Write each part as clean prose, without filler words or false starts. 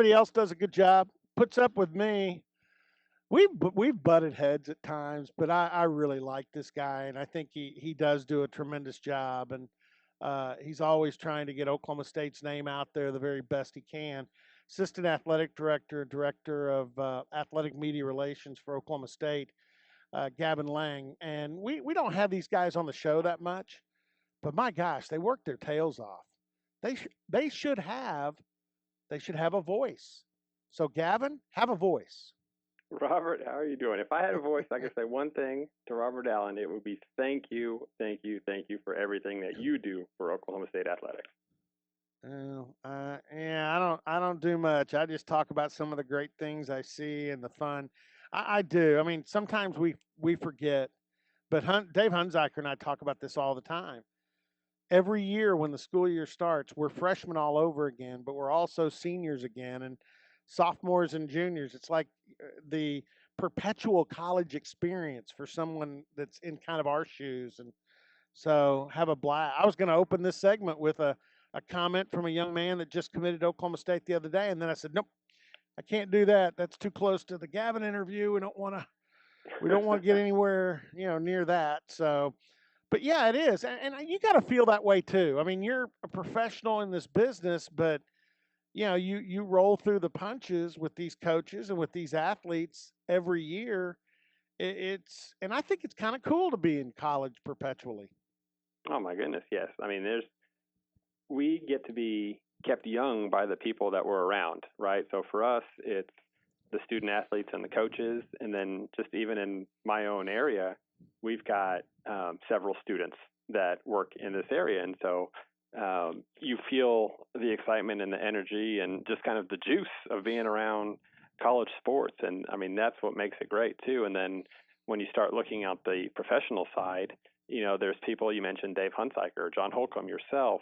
Everybody else does a good job, puts up with me. We've butted heads at times, but I really like this guy, and I think he does do a tremendous job. And he's always trying to get Oklahoma State's name out there the very best he can. Assistant athletic director, director of athletic media relations for Oklahoma State, Gavin Lang. And we don't have these guys on the show that much, but my gosh, they work their tails off. They should have a voice. So Gavin, have a voice. Robert, how are you doing? If I had a voice, I could say one thing to Robert Allen. It would be thank you, thank you, thank you for everything that you do for Oklahoma State athletics. Yeah, I don't do much. I just talk about some of the great things I see and the fun. I do. I mean, sometimes we forget, but Dave Hunziker and I talk about this all the time. Every year when the school year starts, we're freshmen all over again, but we're also seniors again and sophomores and juniors. It's like the perpetual college experience for someone that's in kind of our shoes. And so have a blast. I was going to open this segment with a comment from a young man that just committed to Oklahoma State the other day. And then I said, nope, I can't do that. That's too close to the Gavin interview. We don't want to get anywhere, near that. So, but yeah, it is. And you got to feel that way too. I mean, you're a professional in this business, but you roll through the punches with these coaches and with these athletes every year. And I think it's kind of cool to be in college perpetually. Oh my goodness, yes. I mean, we get to be kept young by the people that we're around, right? So for us, it's the student athletes and the coaches, and then just even in my own area, we've got several students that work in this area, and so you feel the excitement and the energy and just kind of the juice of being around college sports. And I mean, that's what makes it great too. And then when you start looking at the professional side, there's people, you mentioned Dave Hunziker, John Holcomb, yourself,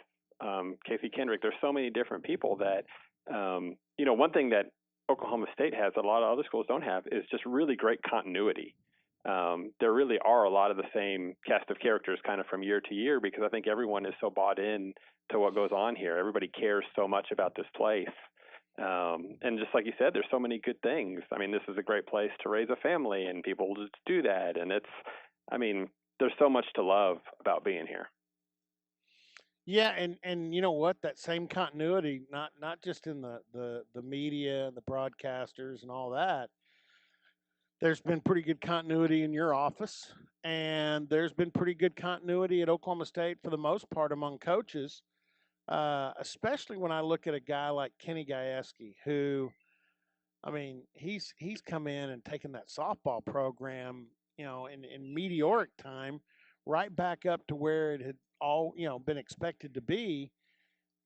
Casey Kendrick. There's so many different people that, one thing that Oklahoma State has that a lot of other schools don't have is just really great continuity. There really are a lot of the same cast of characters kind of from year to year because I think everyone is so bought in to what goes on here. Everybody cares so much about this place. And just like you said, there's so many good things. I mean, this is a great place to raise a family and people just do that. And there's so much to love about being here. Yeah, and you know what? That same continuity, not just in the media and the broadcasters and all that. There's been pretty good continuity in your office, and there's been pretty good continuity at Oklahoma State for the most part among coaches. Especially when I look at a guy like Kenny Gajewski, who, I mean, he's come in and taken that softball program, in meteoric time, right back up to where it had all been expected to be,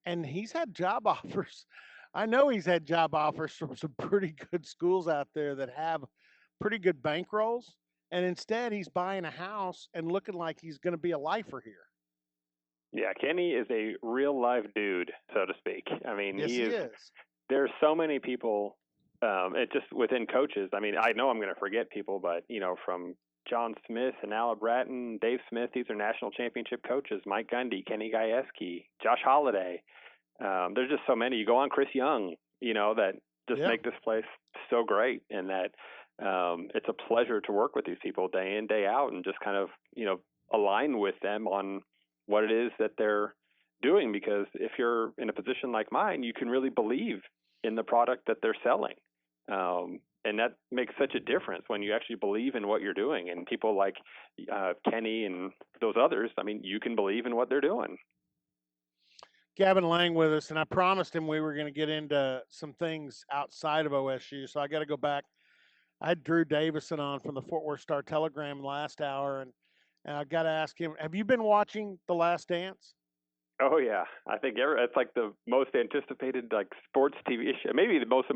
and he's had job offers. I know he's had job offers from some pretty good schools out there that have pretty good bankrolls, and instead he's buying a house and looking like he's going to be a lifer here. Yeah, Kenny is a real live dude, so to speak. I mean, Yes, he he is. is. There's so many people. It just within coaches. I mean, I know I'm going to forget people, but from John Smith and Ala Bratton, Dave Smith, these are national championship coaches. Mike Gundy, Kenny Gajewski, Josh Holliday. There's just so many. You go on Chris Young, that just Yeah. make this place so great, and that it's a pleasure to work with these people day in, day out, and just kind of align with them on what it is that they're doing. Because if you're in a position like mine, you can really believe in the product that they're selling. And that makes such a difference when you actually believe in what you're doing. And people like Kenny and those others, I mean, you can believe in what they're doing. Gavin Lang with us, and I promised him we were going to get into some things outside of OSU, so I got to go back. I had Drew Davison on from the Fort Worth Star Telegram last hour, and I got to ask him, have you been watching The Last Dance? Oh yeah, I think it's like the most anticipated sports TV show, maybe the most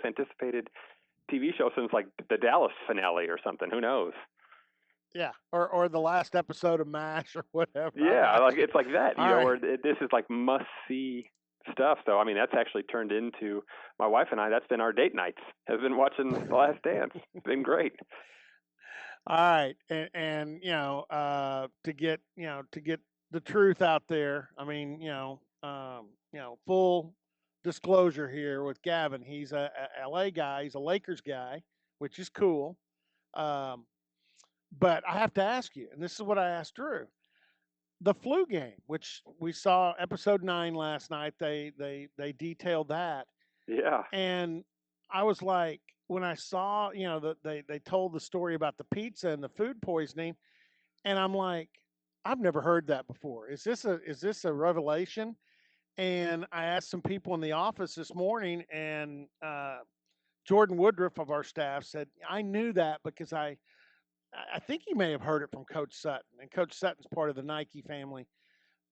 anticipated TV show since like the Dallas finale or something. Who knows? Yeah, or the last episode of MASH or whatever. Yeah, it's like that, All right. where this is like must see stuff. So I mean, that's actually turned into my wife and I. That's been our date nights. Has been watching The Last Dance. It's been great. All right, and to get the truth out there. I mean, full disclosure here with Gavin. He's a LA guy. He's a Lakers guy, which is cool. Um, but I have to ask you, and this is what I asked Drew: the flu game, which we saw episode 9 last night. They detailed that, Yeah. and I was like, when I saw, that they told the story about the pizza and the food poisoning, and I'm like, I've never heard that before. Is this a revelation? And I asked some people in the office this morning, and Jordan Woodruff of our staff said, I knew that because I think he may have heard it from Coach Sutton, and Coach Sutton's part of the Nike family.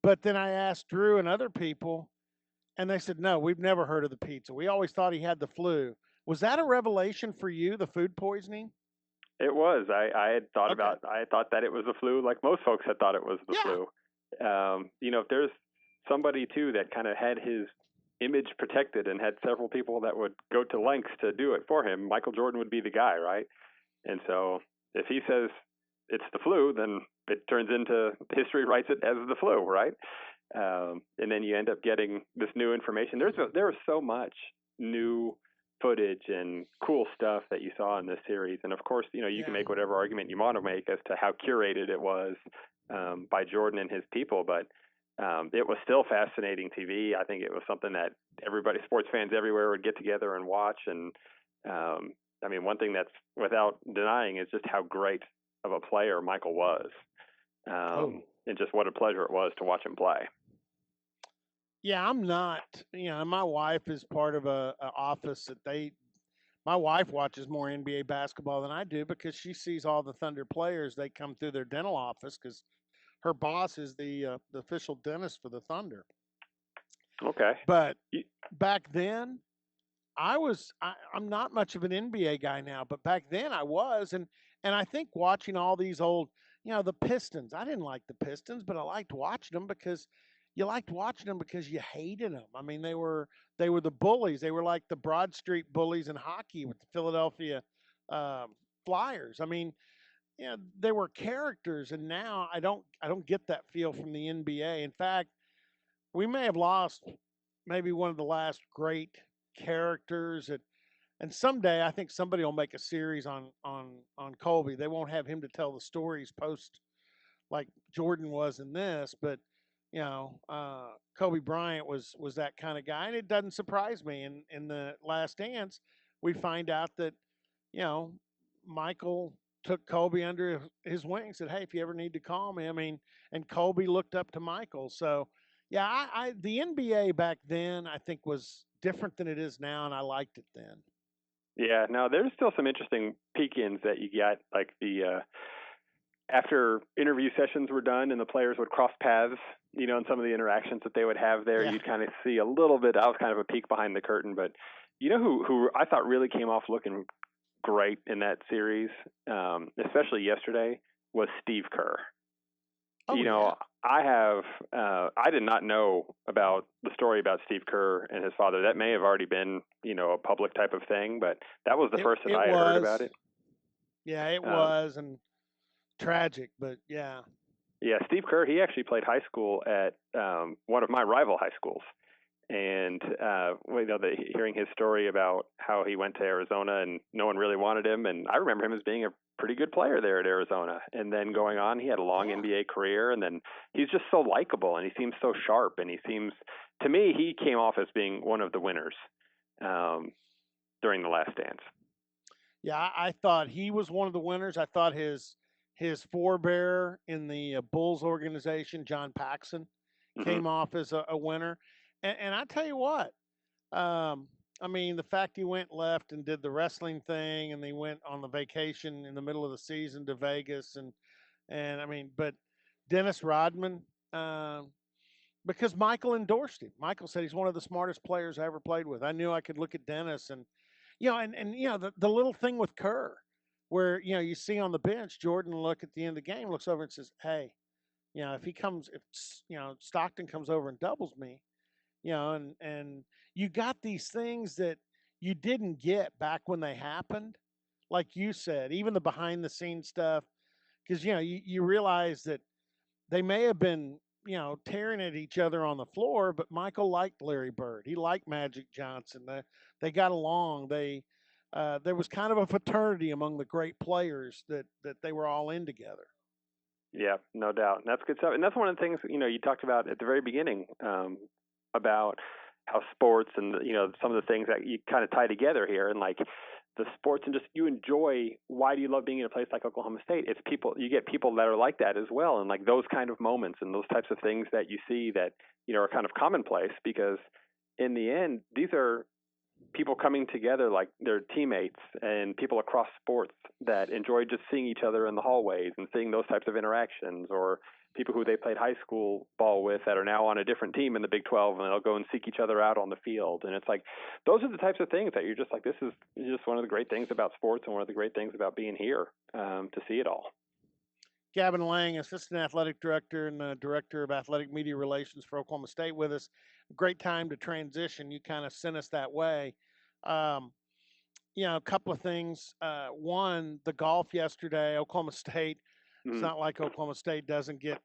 But then I asked Drew and other people, and they said, no, we've never heard of the pizza. We always thought he had the flu. Was that a revelation for you, the food poisoning? It was. Okay. I had thought that it was the flu, like most folks had thought it was the Yeah. flu. If there's somebody too that kind of had his image protected and had several people that would go to lengths to do it for him, Michael Jordan would be the guy, right? And so if he says it's the flu, then it turns into history writes it as the flu, right? And then you end up getting this new information. There was so much new footage and cool stuff that you saw in this series. And of course, you can Yeah. make whatever argument you want to make as to how curated it was by Jordan and his people, but it was still fascinating TV. I think it was something that everybody, sports fans everywhere, would get together and watch. And one thing that's without denying is just how great of a player Michael was, Oh, and just what a pleasure it was to watch him play. yeah. I'm not. My wife is part of a office that my wife watches more NBA basketball than I do because she sees all the Thunder players. They come through their dental office because her boss is the official dentist for the Thunder. Okay. But back then, I'm not much of an NBA guy now, but back then I was, and I think watching all these old, the Pistons. I didn't like the Pistons, but I liked watching them because you liked watching them because you hated them. I mean, they were the bullies. They were like the Broad Street bullies in hockey with the Philadelphia um, Flyers. I mean, they were characters, and now I don't get that feel from the NBA. In fact, we may have lost maybe one of the last great characters. And someday I think somebody will make a series on Colby. They won't have him to tell the stories post like Jordan was in this, but Kobe Bryant was that kind of guy, and it doesn't surprise me. In the Last Dance, we find out that you know Michael took Kobe under his wing, said, "Hey, if you ever need to call me," I mean, and Kobe looked up to Michael. So, yeah, the NBA back then I think was different than it is now, and I liked it then. Yeah, no, there's still some interesting peek-ins that you get, like the after interview sessions were done and the players would cross paths, and some of the interactions that they would have there, Yeah. you'd kind of see a little bit. That was kind of a peek behind the curtain, but who I thought really came off looking great in that series, especially yesterday, was Steve Kerr. Oh You yeah. know, I did not know about the story about Steve Kerr and his father. That may have already been, a public type of thing, but that was the It first that it I had heard about was. it. Yeah, it Um, was, and tragic, but yeah. yeah, Steve Kerr, he actually played high school at one of my rival high schools. And hearing his story about how he went to Arizona and no one really wanted him, and I remember him as being a pretty good player there at Arizona. And then going on, he had a long Yeah. NBA career, and then he's just so likable, and he seems so sharp, and to me, he came off as being one of the winners um, during the Last Dance. Yeah, I thought he was one of the winners. I thought his forebearer in the Bulls organization, John Paxson, Hmm. came off as a winner. And I tell you what, um, I mean, the fact he went left and did the wrestling thing, and he went on the vacation in the middle of the season to Vegas, and I mean, but Dennis Rodman, because Michael endorsed him. Michael said he's one of the smartest players I ever played with. I knew I could look at Dennis and the little thing with Kerr, where you see on the bench, Jordan look at the end of the game, looks over and says, "Hey, if Stockton comes over and doubles me, and you got these things that you didn't get back when they happened, like you said, even the behind the scenes stuff, because you realize that they may have been tearing at each other on the floor. But Michael liked Larry Bird. He liked Magic Johnson. They got along. There was kind of a fraternity among the great players that they were all in together. Yeah, no doubt. That's good stuff. And that's one of the things, you talked about at the very beginning, about how sports and, some of the things that you kind of tie together here, and like the sports, and just you enjoy. Why do you love being in a place like Oklahoma State? It's people, you get people that are like that as well. And like those kind of moments and those types of things that you see that, are kind of commonplace, because in the end, these are people coming together like they're teammates, and people across sports that enjoy just seeing each other in the hallways and seeing those types of interactions, or people who they played high school ball with that are now on a different team in the Big 12, and they'll go and seek each other out on the field. And it's like those are the types of things that you're just like, this is just one of the great things about sports, and one of the great things about being here, to see it all. Gavin Lang, Assistant Athletic Director and Director of Athletic Media Relations for Oklahoma State, with us. Great time to transition. You kind of sent us that way. Um, a couple of things. One, the golf yesterday, Oklahoma State. It's Mm-hmm. not like Oklahoma State doesn't get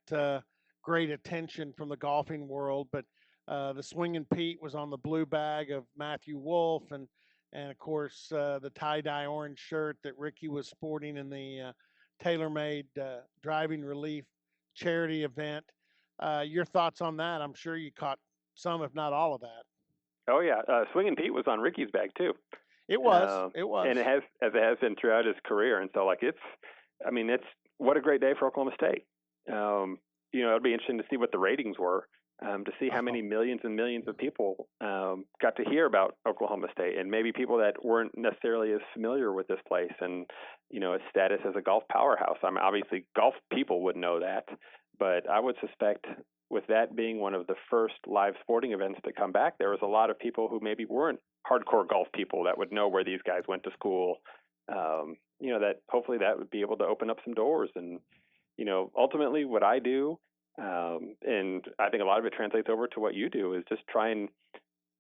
great attention from the golfing world, but the Swinging Pete was on the blue bag of Matthew Wolf, and of course the tie dye orange shirt that Ricky was sporting in the TaylorMade Driving Relief charity event. Your thoughts on that? I'm sure you caught some, if not all of that. Oh yeah, Swinging Pete was on Ricky's bag too. It was. It was. And it has, as it has been throughout his career. And so, like, it's what a great day for Oklahoma State. It'll be interesting to see what the ratings were, to see how many millions and millions of people got to hear about Oklahoma State, and maybe people that weren't necessarily as familiar with this place and, its status as a golf powerhouse. I mean, obviously, golf people would know that, but I would suspect, with that being one of the first live sporting events to come back, there was a lot of people who maybe weren't hardcore golf people that would know where these guys went to school. That hopefully that would be able to open up some doors. And, ultimately what I do, and I think a lot of it translates over to what you do, is just try and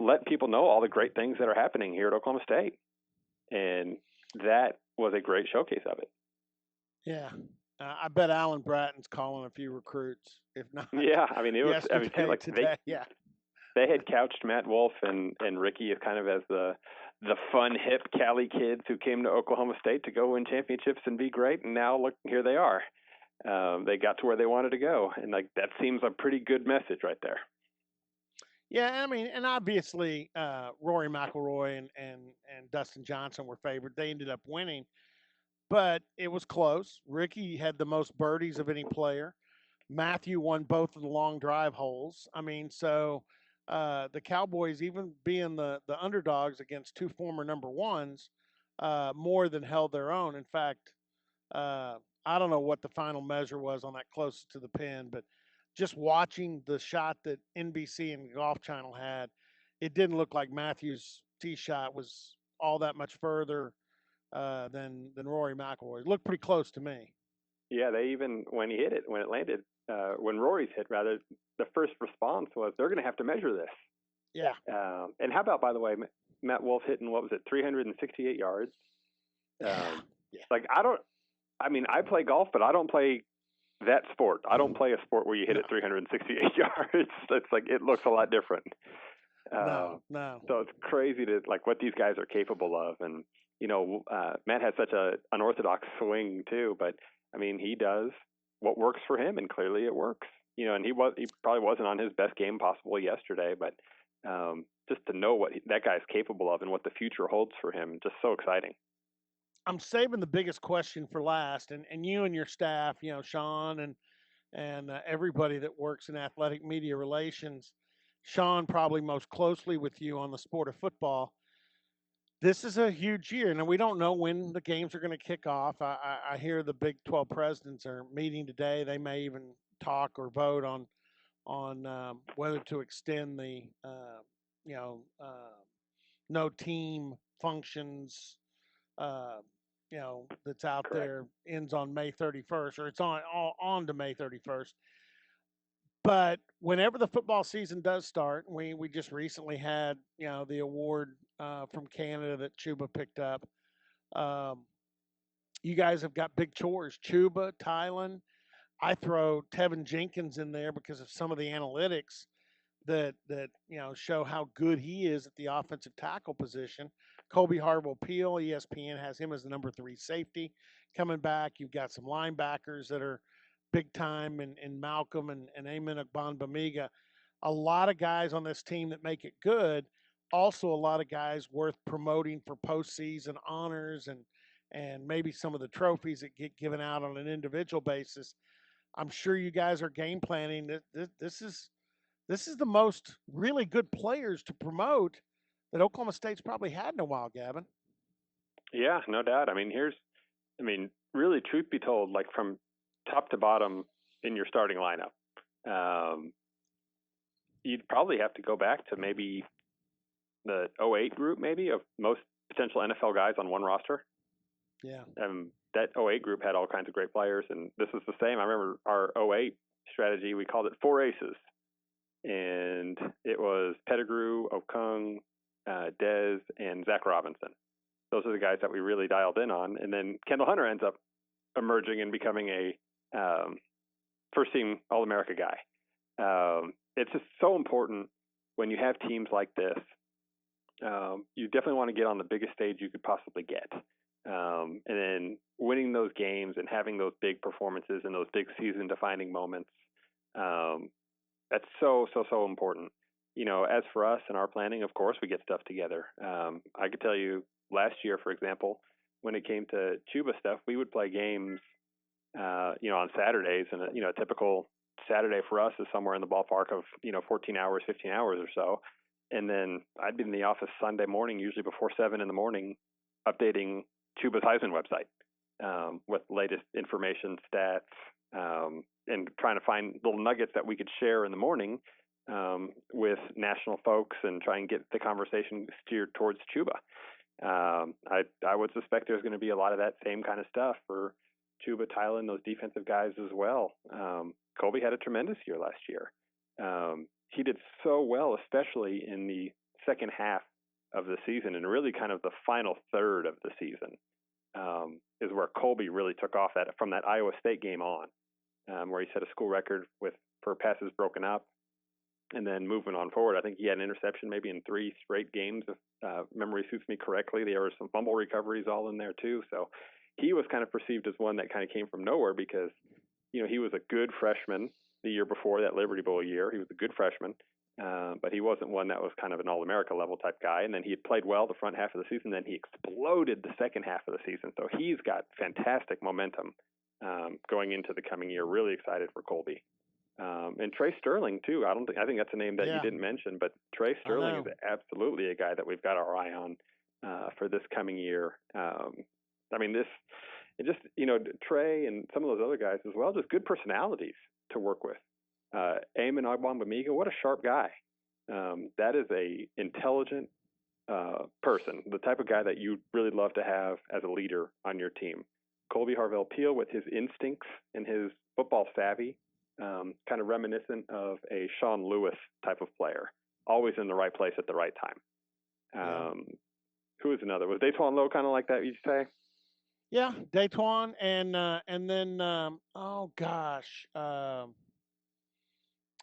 let people know all the great things that are happening here at Oklahoma State. And that was a great showcase of it. Yeah. I bet Alan Bratton's calling a few recruits, if not. Yeah, I mean, it was. I mean, it seemed like today, they had couched Matt Wolf and Ricky as kind of as the fun, hip Cali kids who came to Oklahoma State to go win championships and be great. And now look, here they are. They got to where they wanted to go, and like that seems a pretty good message right there. Yeah, I mean, and obviously Rory McIlroy and Dustin Johnson were favored. They ended up winning, but it was close. Ricky had the most birdies of any player. Matthew won both of the long drive holes. I mean, so the Cowboys, even being the underdogs against two former number ones, more than held their own. In fact, I don't know what the final measure was on that closest to the pin, but just watching the shot that NBC and Golf Channel had, it didn't look like Matthew's tee shot was all that much further than Rory McIlroy. It looked pretty close to me. Yeah, they even when it landed, when Rory's hit, rather, the first response was they're going to have to measure this. Yeah. And how about, by the way, Matt Wolf hitting, what was it, 368 yards? Yeah. Like I play golf, but I don't play that sport. I don't play a sport where you hit it 368 yards. It's like it looks a lot different. No. So it's crazy to like what these guys are capable of, and Matt has such a unorthodox swing too. But I mean, he does what works for him, and clearly it works. And he probably wasn't on his best game possible yesterday, but just to know what that guy's capable of and what the future holds for him, just so exciting. I'm saving the biggest question for last, and you and your staff, Sean and everybody that works in athletic media relations. Sean probably most closely with you on the sport of football. This is a huge year, and we don't know when the games are going to kick off. I hear the Big 12 presidents are meeting today. They may even talk or vote on whether to extend the no team functions that's out Correct. there, ends on May 31st, or it's on to May 31st. But whenever the football season does start, we just recently had the award from Canada that Chuba picked up. You guys have got big chores, Chuba, Tylen. I throw Tevin Jenkins in there because of some of the analytics that show how good he is at the offensive tackle position. Kobe Harville Peel, ESPN has him as the number 3 safety coming back. You've got some linebackers that are big time in Malcolm and Amen Bamiga. A lot of guys on this team that make it good. Also, a lot of guys worth promoting for postseason honors and maybe some of the trophies that get given out on an individual basis. I'm sure you guys are game planning. This is the most really good players to promote that Oklahoma State's probably had in a while, Gavin. Yeah, no doubt. Really, truth be told, like from top to bottom in your starting lineup, you'd probably have to go back to maybe the '08 group, maybe, of most potential NFL guys on one roster. Yeah. That '08 group had all kinds of great players, and this is the same. I remember our '08 strategy, we called it 4 aces. And it was Pettigrew, Okung, Dez, and Zach Robinson. Those are the guys that we really dialed in on. And then Kendall Hunter ends up emerging and becoming a first-team All-America guy. It's just so important when you have teams like this. You definitely want to get on the biggest stage you could possibly get. And then winning those games and having those big performances and those big season-defining moments, that's so important. As for us and our planning, of course, we get stuff together. I could tell you last year, for example, when it came to Chuba stuff, we would play games, on Saturdays. And, a typical Saturday for us is somewhere in the ballpark of, 14 hours, 15 hours or so. And then I'd be in the office Sunday morning, usually before 7 in the morning, updating Chuba's Heisman website with latest information, stats, and trying to find little nuggets that we could share in the morning with national folks and try and get the conversation steered towards Chuba. I would suspect there's going to be a lot of that same kind of stuff for Chuba, Tylen, those defensive guys as well. Colby had a tremendous year last year. He did so well, especially in the second half of the season and really kind of the final third of the season is where Colby really took off from that Iowa State game on. Where he set a school record for passes broken up. And then moving on forward, I think he had an interception maybe in 3 straight games, if memory suits me correctly. There were some fumble recoveries all in there too. So he was kind of perceived as one that kind of came from nowhere because, he was a good freshman the year before that Liberty Bowl year. He was a good freshman, but he wasn't one that was kind of an All-America level type guy. And then he had played well the front half of the season. Then he exploded the second half of the season. So he's got fantastic momentum going into the coming year. Really excited for Colby. And Trey Sterling too. I think that's a name that you didn't mention, but Trey Sterling is absolutely a guy that we've got our eye on for this coming year. Trey and some of those other guys as well, just good personalities to work with. Eamon Ogbongbemiga, what a sharp guy. That is a intelligent person, the type of guy that you'd really love to have as a leader on your team. Colby Harville Peel with his instincts and his football savvy, kind of reminiscent of a Sean Lewis type of player, always in the right place at the right time. Who is another? Was Datewan Lowe kind of like that, you'd say? Yeah, Datewan, and then I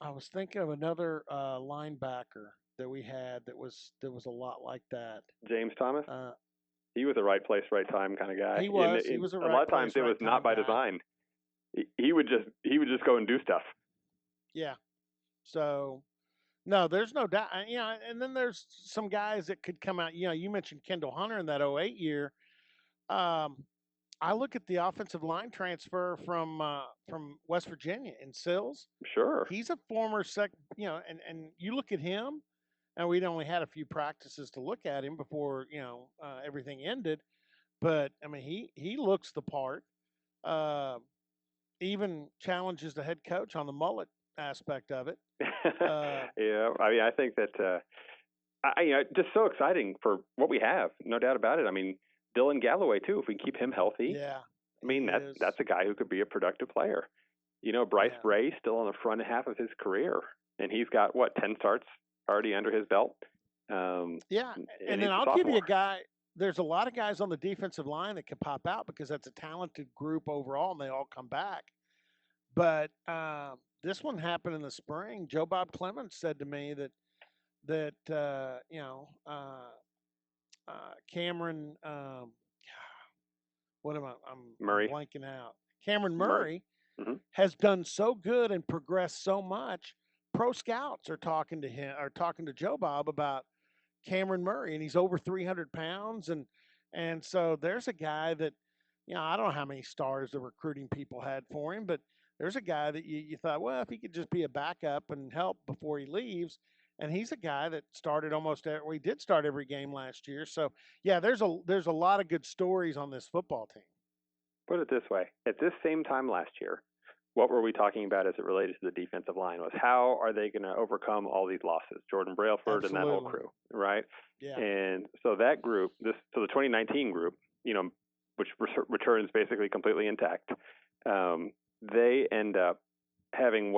was thinking of another linebacker that we had that was a lot like that. James Thomas. He was a right place, right time kind of guy. He was a right lot of times place, it was not by guy. design. He would just go and do stuff. Yeah. So no, there's no doubt. And then there's some guys that could come out. You mentioned Kendall Hunter in that '08 year. I look at the offensive line transfer from West Virginia in Sills. Sure. He's a former and you look at him, and we'd only had a few practices to look at him before everything ended. But I mean, he looks the part. Even challenges the head coach on the mullet aspect of it. Yeah, I think that just so exciting for what we have, no doubt about it. I mean, Dylan Galloway too, if we can keep him healthy. Yeah. I mean, that's a guy who could be a productive player. Bryce Bray still on the front half of his career, and he's got 10 starts already under his belt. And then I'll give you a guy. There's a lot of guys on the defensive line that can pop out because that's a talented group overall, and they all come back. But this one happened in the spring. Joe Bob Clemens said to me that Cameron, what am I? I'm Murray. blanking out. Cameron Murray. Murray Hmm. has done so good and progressed so much. Pro scouts are talking to Joe Bob about Cameron Murray, and he's over 300 pounds, and so there's a guy that, I don't know how many stars the recruiting people had for him, but there's a guy that you thought, well, if he could just be a backup and help before he leaves, and he's a guy that started we did start every game last year. So yeah, there's a lot of good stories on this football team. Put it this way: at this same time last year, what were we talking about as it related to the defensive line? Was how are they going to overcome all these losses? Jordan Brailford and that whole Absolutely. crew, right? Yeah. And so that group, so the 2019 group, which returns basically completely intact, they end up having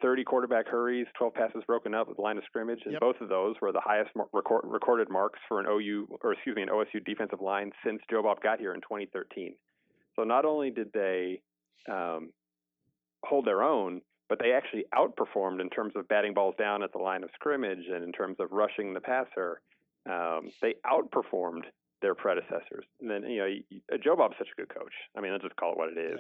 30 quarterback hurries, 12 passes broken up at the line of scrimmage, and Yep. both of those were the highest recorded marks for an OSU defensive line since Joe Bob got here in 2013. So not only did they hold their own, but they actually outperformed in terms of batting balls down at the line of scrimmage and in terms of rushing the passer. They outperformed their predecessors. And then, Joe Bob's such a good coach. I mean, let's just call it what it is.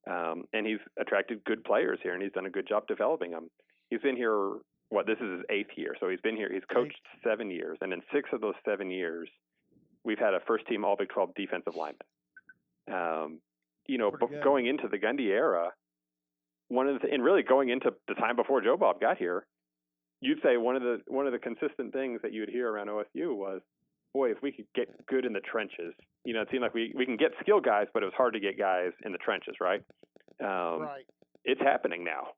Yeah. And he's attracted good players here, and he's done a good job developing them. He's been here, this is his 8th year. So he's been here, he's coached 7 years. And in 6 of those 7 years, we've had a first-team All Big 12 defensive lineman. Going into the Gundy era, and really going into the time before Joe Bob got here, you'd say one of the consistent things that you'd hear around OSU was, boy, if we could get good in the trenches. It seemed like we can get skill guys, but it was hard to get guys in the trenches, right? Right. It's happening now.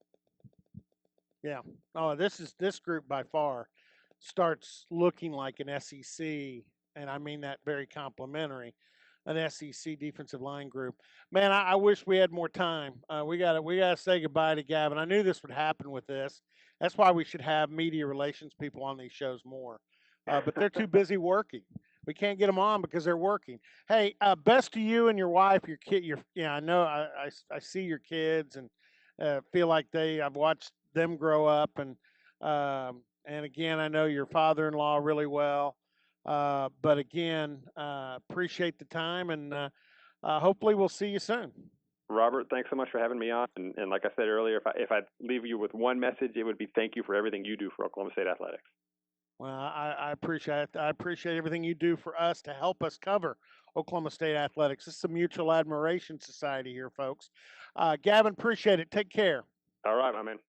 Yeah. Oh, this group by far starts looking like an SEC, and I mean that very complimentary, an SEC defensive line group. Man, I wish we had more time. We gotta say goodbye to Gavin. I knew this would happen with this. That's why we should have media relations people on these shows more. But they're too busy working. We can't get them on because they're working. Hey, best to you and your wife, your kid. I know I see your kids and feel like I've watched them grow up, and again, I know your father-in-law really well. But again, appreciate the time, and hopefully we'll see you soon. Robert, thanks so much for having me on. And like I said earlier, if I leave you with one message, it would be thank you for everything you do for Oklahoma State athletics. Well, I appreciate it. I appreciate everything you do for us to help us cover Oklahoma State athletics. This is a mutual admiration society here, folks. Gavin, appreciate it. Take care. All right, my man.